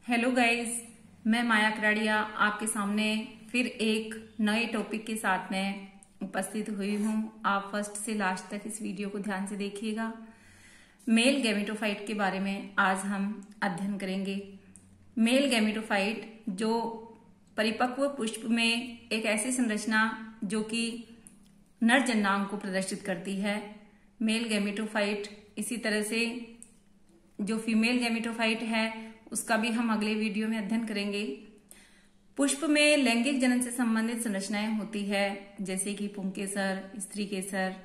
Hello guys, मैं माया कराड़िया आपके सामने फिर एक नए टॉपिक के साथ में उपस्थित हुई हूँ। आप फर्स्ट से लास्ट तक इस वीडियो को ध्यान से देखिएगा। मेल गैमेटोफाइट के बारे में आज हम अध्ययन करेंगे। मेल गैमेटोफाइट जो परिपक्व पुष्प में एक ऐसी संरचना जो कि नर जननांग को प्रदर्शित करती है, मेल गैमेटोफाइट। इसी तरह से जो फीमेल गैमेटोफाइट है उसका भी हम अगले वीडियो में अध्ययन करेंगे। पुष्प में लैंगिक जनन से संबंधित संरचनाएं होती है, जैसे कि पुंकेसर, स्त्री केसर।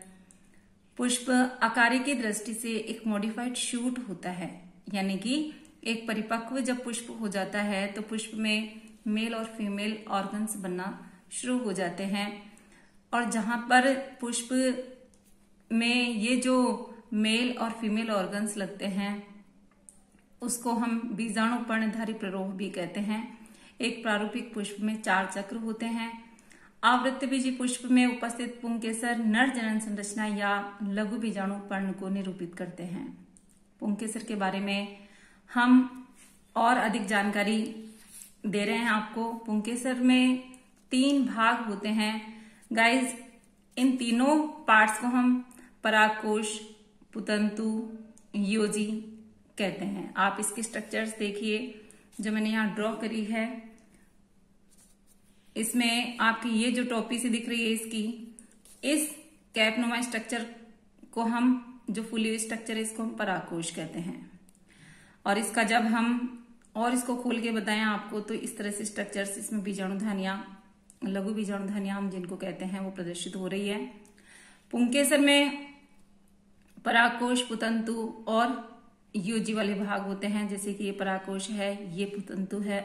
पुष्प आकार की दृष्टि से एक मॉडिफाइड शूट होता है, यानी कि एक परिपक्व जब पुष्प हो जाता है तो पुष्प में मेल और फीमेल ऑर्गन्स बनना शुरू हो जाते हैं। और जहां पर पुष्प में ये जो मेल और फीमेल ऑर्गन्स लगते हैं उसको हम बीजाणु पर्णधारी प्ररोह भी कहते हैं। एक प्रारूपिक पुष्प में 4 चक्र होते हैं। आवृत्तबीजी पुष्प में उपस्थित पुंकेसर नर जनन संरचना या लघु बीजाणु पर्ण को निरूपित करते हैं। पुंकेसर के बारे में हम और अधिक जानकारी दे रहे हैं आपको। पुंकेसर में 3 भाग होते हैं गाइज। इन तीनों पार्ट्स को हम परागकोश, पुतंतु, योजी कहते हैं। आप इसके स्ट्रक्चर्स देखिए जो मैंने यहाँ ड्रॉ करी है। इसमें आपकी ये जो टोपी सी दिख रही है इस कैपनुमा स्ट्रक्चर को हम, जो फुली हुई स्ट्रक्चर है, इसको हम परागकोश कहते हैं। और इसका जब हम और इसको खोल के बताएं आपको तो इस तरह से स्ट्रक्चर्स, इसमें बीजाणुधानियां, लघु बीजाणुधानियां हम जिनको कहते हैं, वो प्रदर्शित हो रही है। पुंकेसर में परागकोश, पुतंतु और योजी वाले भाग होते हैं, जैसे कि ये परागकोश है, ये पुतंतु है,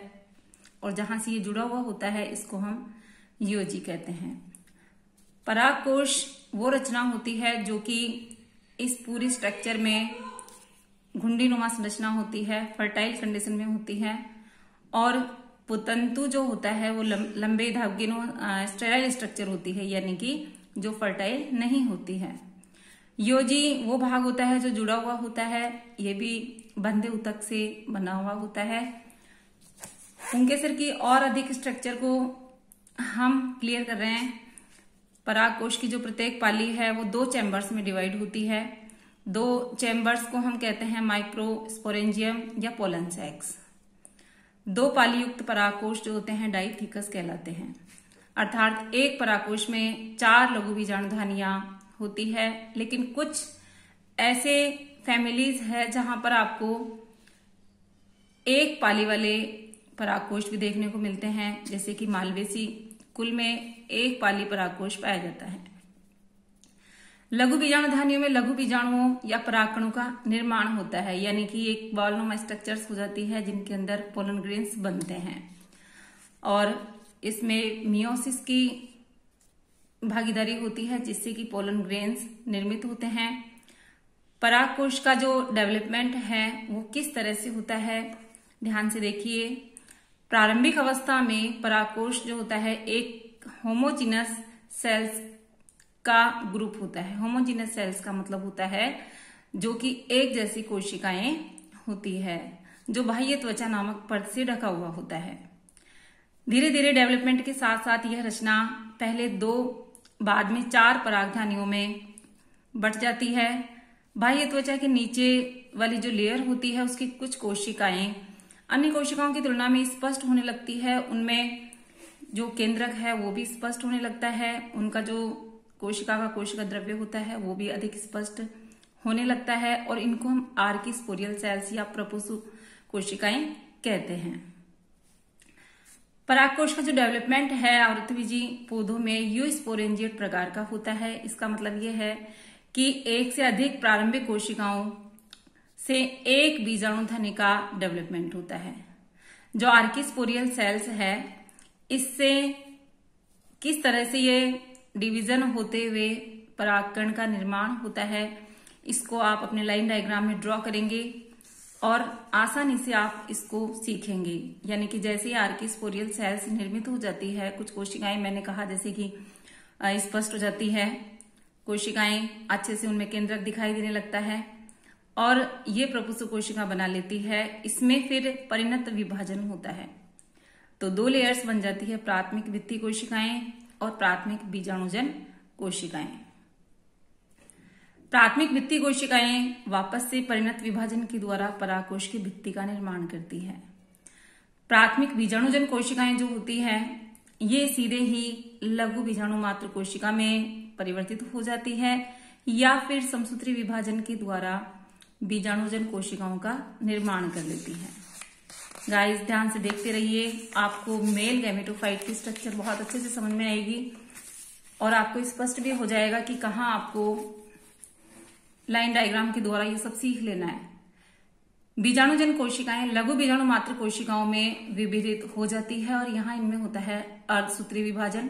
और जहां से ये जुड़ा हुआ होता है इसको हम योजी कहते हैं। परागकोश वो रचना होती है जो कि इस पूरी स्ट्रक्चर में घुंडीनुमा संरचना होती है, फर्टाइल कंडीशन में होती है। और पुतंतु जो होता है वो लंबे धागे स्टेराइल स्ट्रक्चर होती है, यानी कि जो फर्टाइल नहीं होती है। योजी वो भाग होता है जो जुड़ा हुआ होता है, ये भी बंधे ऊतक से बना हुआ होता है। पुंकेसर की और अधिक स्ट्रक्चर को हम क्लियर कर रहे हैं। परागकोश की जो प्रत्येक पाली है वो 2 चैम्बर्स में डिवाइड होती है। 2 चैम्बर्स को हम कहते हैं माइक्रोस्पोरेंजियम या पोलन सैक्स। 2 पाली युक्त परागकोश जो होते हैं डाइथिकस कहलाते हैं। अर्थात एक परागकोश में 4 लघु बीजाणुधानियां होती है। लेकिन कुछ ऐसे फैमिलीज है जहां पर आपको एक पाली वाले परागकोश भी देखने को मिलते हैं, जैसे कि मालवेसी कुल में एक पाली परागकोश पाया जाता है। लघु बीजाणुधानियों में लघु बीजाणुओं या परागकणों का निर्माण होता है, यानी कि एक बॉलनुमा स्ट्रक्चर्स हो जाती है जिनके अंदर पोलन ग्रेन्स बनते हैं। और इसमें मियोसिस की भागीदारी होती है जिससे कि पोलन ग्रेन्स निर्मित होते हैं। परागकोश का जो डेवलपमेंट है वो किस तरह से होता है, ध्यान से देखिए। प्रारंभिक अवस्था में परागकोश जो होता है एक होमोजीनस सेल्स का ग्रुप होता है। होमोजीनस सेल्स का मतलब होता है जो कि एक जैसी कोशिकाएं होती है, जो बाह्य त्वचा नामक परत से ढका हुआ होता है। धीरे धीरे डेवलपमेंट के साथ साथ यह रचना पहले 2 बाद में 4 परागधानियों में बट जाती है। बाह्य त्वचा के नीचे वाली जो लेयर होती है उसकी कुछ कोशिकाएं अन्य कोशिकाओं की तुलना में स्पष्ट होने लगती है। उनमें जो केंद्रक है वो भी स्पष्ट होने लगता है। उनका जो कोशिका का कोशिका द्रव्य होता है वो भी अधिक स्पष्ट होने लगता है। और इनको हम आर्किस्पोरियल सेल्स या प्रपोसु कोशिकाएं कहते हैं। परागकोश का जो डेवलपमेंट है आवृत्तबीजी पौधों में यूस्पोरेंजिएट प्रकार का होता है। इसका मतलब यह है कि एक से अधिक प्रारंभिक कोशिकाओं से एक बीजाणुधनी का डेवलपमेंट होता है। जो आर्किस्पोरियल सेल्स है इससे किस तरह से ये डिवीजन होते हुए परागकण का निर्माण होता है इसको आप अपने लाइन डायग्राम में ड्रॉ करेंगे और आसानी से आप इसको सीखेंगे। यानी कि जैसे ही आर्किस्पोरियल सेल्स निर्मित हो जाती है, कुछ कोशिकाएं मैंने कहा जैसे कि स्पष्ट हो जाती है, कोशिकाएं अच्छे से उनमें केंद्रक दिखाई देने लगता है, और ये प्रपुष्प कोशिका बना लेती है। इसमें फिर परिणत विभाजन होता है, तो 2 लेयर्स बन जाती है, प्राथमिक भित्ति कोशिकाएं और प्राथमिक बीजाणुजन कोशिकाएं। प्राथमिक भित्ति कोशिकाएं वापस से परिणत विभाजन के द्वारा परागकोश की भित्ति का निर्माण करती है। प्राथमिक बीजाणुजन कोशिकाएं जो होती है ये सीधे ही लघु बीजाणु मात्र कोशिका में परिवर्तित हो जाती है या फिर समसूत्री विभाजन के द्वारा बीजाणुजन कोशिकाओं का निर्माण कर लेती है। गाइस ध्यान से देखते रहिए, आपको मेल गैमेटोफाइट की स्ट्रक्चर बहुत अच्छे से समझ में आएगी और आपको स्पष्ट भी हो जाएगा कि कहाँ आपको लाइन डायग्राम के द्वारा ये सब सीख लेना है। बीजाणुजन कोशिकाएं लघु बीजाणु मात्र कोशिकाओं में विभेदित हो जाती है और यहाँ इनमें होता है अर्धसूत्री विभाजन।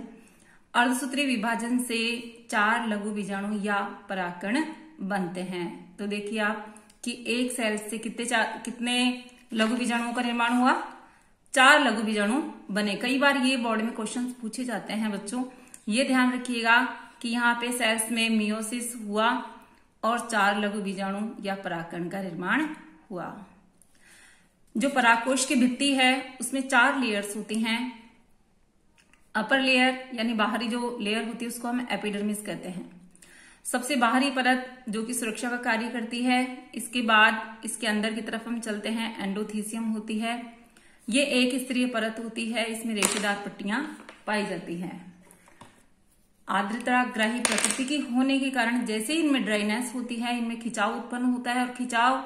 अर्धसूत्री विभाजन से 4 लघु बीजाणु या परागकण बनते हैं। तो देखिए आप कि एक सेल से कितने लघु बीजाणुओं का निर्माण हुआ, 4 लघु बीजाणु बने। कई बार ये बोर्ड में क्वेश्चन पूछे जाते हैं बच्चों, ये ध्यान रखिएगा कि यहाँ पे सेल्स में मियोसिस हुआ और 4 लघु बीजाणु या परागकण का निर्माण हुआ। जो परागकोश की भित्ति है उसमें 4 लेयर्स होती हैं। अपर लेयर यानी बाहरी जो लेयर होती है उसको हम एपिडर्मिस कहते हैं। सबसे बाहरी परत जो कि सुरक्षा का कार्य करती है। इसके बाद इसके अंदर की तरफ हम चलते हैं, एंडोथीसियम होती है। ये एक स्तरीय परत होती है, इसमें रेशेदार पट्टियां पाई जाती हैं। आर्द्रताग्राही प्रकृति की होने के कारण जैसे इनमें ड्राइनेस होती है, इनमें खिंचाव उत्पन्न होता है और खिंचाव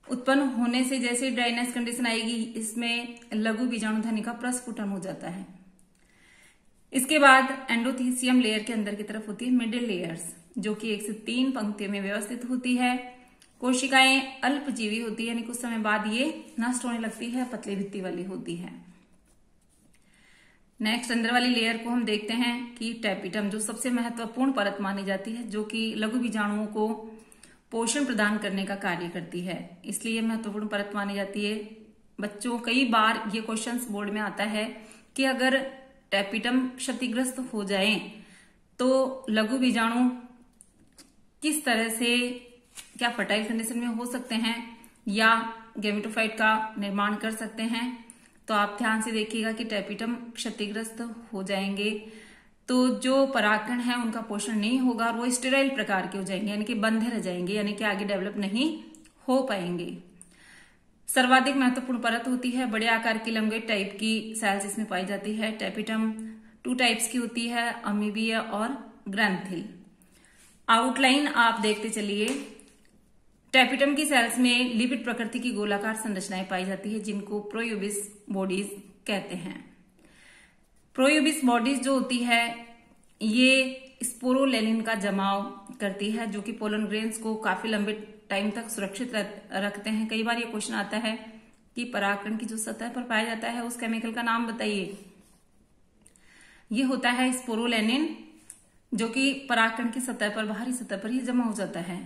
उत्पन्न होने से जैसे ड्राइनेस कंडीशन आएगी, इसमें लघु बीजाणुधनी का प्रस्फुटन हो जाता है। इसके बाद एंडोथीसियम लेयर के अंदर की तरफ होती है मिडिल लेयर्स, जो कि 1 से 3 पंक्तियों में व्यवस्थित होती है। कोशिकाएं अल्पजीवी होती है, यानी कुछ समय बाद ये नष्ट होने लगती है, पतली भित्ति वाली होती है। नेक्स्ट अंदर वाली लेयर को हम देखते हैं कि टैपिटम, जो सबसे महत्वपूर्ण परत मानी जाती है, जो कि लघु बीजाणुओं को पोषण प्रदान करने का कार्य करती है, इसलिए महत्वपूर्ण परत मानी जाती है। बच्चों कई बार ये क्वेश्चंस बोर्ड में आता है कि अगर टैपिटम क्षतिग्रस्त हो जाए तो लघु बीजाणु किस तरह से, क्या फर्टाइल कंडीशन में हो सकते हैं या गैमेटोफाइट का निर्माण कर सकते हैं। तो आप ध्यान से देखिएगा कि टैपिटम क्षतिग्रस्त हो जाएंगे तो जो परागकण है उनका पोषण नहीं होगा और वो स्टेराइल प्रकार के हो जाएंगे, यानी कि बंधे रह जाएंगे, यानी कि आगे डेवलप नहीं हो पाएंगे। सर्वाधिक महत्वपूर्ण परत होती है बड़े आकार की लंबेट टाइप की सेल्स इसमें पाई जाती है। टैपिटम 2 टाइप्स की होती है, अमीबीय और ग्रैंथिल। आउटलाइन आप देखते चलिए। टैपिटम की सेल्स में लिपिड प्रकृति की गोलाकार संरचनाएं पाई जाती है, जिनको प्रोयूबिस बॉडीज कहते हैं। प्रोयूबिस बॉडीज जो होती है ये स्पोरोलेनिन का जमाव करती है, जो कि पोलन ग्रेन्स को काफी लंबे टाइम तक सुरक्षित रखते हैं। कई बार ये क्वेश्चन आता है कि परागकण की जो सतह पर पाया जाता है उस केमिकल का नाम बताइए। ये होता है स्पोरोलेनिन, जो कि परागकण की सतह पर, बाहरी सतह पर ही जमा हो जाता है।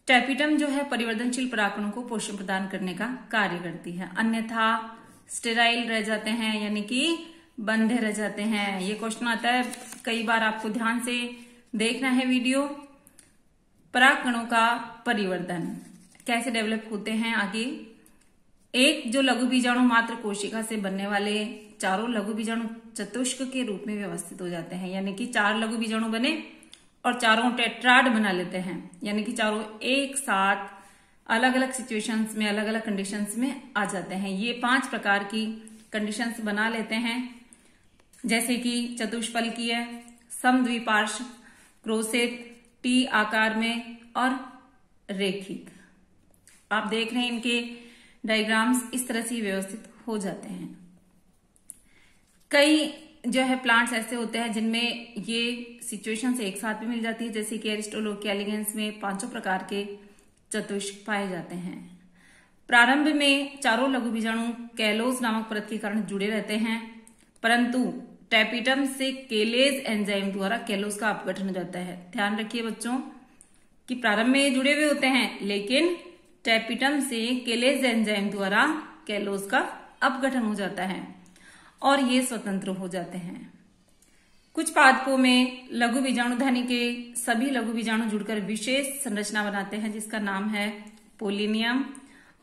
टैपिटम जो है परिवर्तनशील परागकणों को पोषण प्रदान करने का कार्य करती है, अन्यथा स्टेराइल रह जाते हैं, यानी कि बंधे रह जाते हैं। ये क्वेश्चन आता है कई बार, आपको ध्यान से देखना है वीडियो। परागकणों का परिवर्तन कैसे डेवलप होते हैं आगे। एक जो लघु बीजाणु मात्र कोशिका से बनने वाले चारों लघु बीजाणु चतुष्क के रूप में व्यवस्थित हो जाते हैं, यानी कि 4 लघु बीजाणु बने और चारों टेट्राड बना लेते हैं, यानी कि चारों एक साथ अलग अलग सिचुएशंस में, अलग अलग कंडीशंस में आ जाते हैं। ये 5 प्रकार की कंडीशंस बना लेते हैं, जैसे कि चतुष्फलकीय, समद्विपार्श्व, क्रोसेट, टी आकार में और रेखिक। आप देख रहे हैं इनके डायग्राम्स इस तरह से व्यवस्थित हो जाते हैं। कई जो है प्लांट्स ऐसे होते हैं जिनमें ये सिचुएशंस एक साथ भी मिल जाती है, जैसे कि एरिस्टोलोकिया एलिगेंस में 5 प्रकार के चतुष्क पाए जाते हैं। प्रारंभ में चारों लघु बीजाणु कैलोज नामक परत के कारण जुड़े रहते हैं, परंतु टैपिटम से केलेज एंजाइम द्वारा कैलोज का अपघटन हो जाता है। ध्यान रखिए बच्चों कि प्रारंभ में जुड़े हुए होते हैं, लेकिन टैपिटम से केलेज एंजाइम द्वारा कैलोज का अपघटन हो जाता है और ये स्वतंत्र हो जाते हैं। कुछ पादपों में लघु बीजाणुधनी के सभी लघु बीजाणु जुड़कर विशेष संरचना बनाते हैं जिसका नाम है पोलिनियम।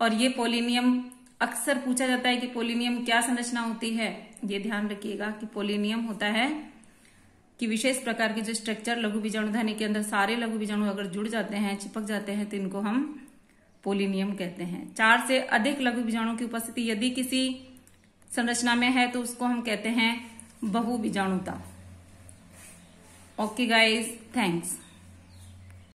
और ये पोलिनियम अक्सर पूछा जाता है कि पोलिनियम क्या संरचना होती है। ये ध्यान रखिएगा कि पोलिनियम होता है कि विशेष प्रकार के जो स्ट्रक्चर लघु बीजाणुधनी के अंदर सारे लघु बीजाणु अगर जुड़ जाते हैं, चिपक जाते हैं, तो इनको हम पोलिनियम कहते हैं। 4 से अधिक लघु बीजाणु की उपस्थिति यदि किसी संरचना में है तो उसको हम कहते हैं बहुबीजाणुता। Okay guys, thanks.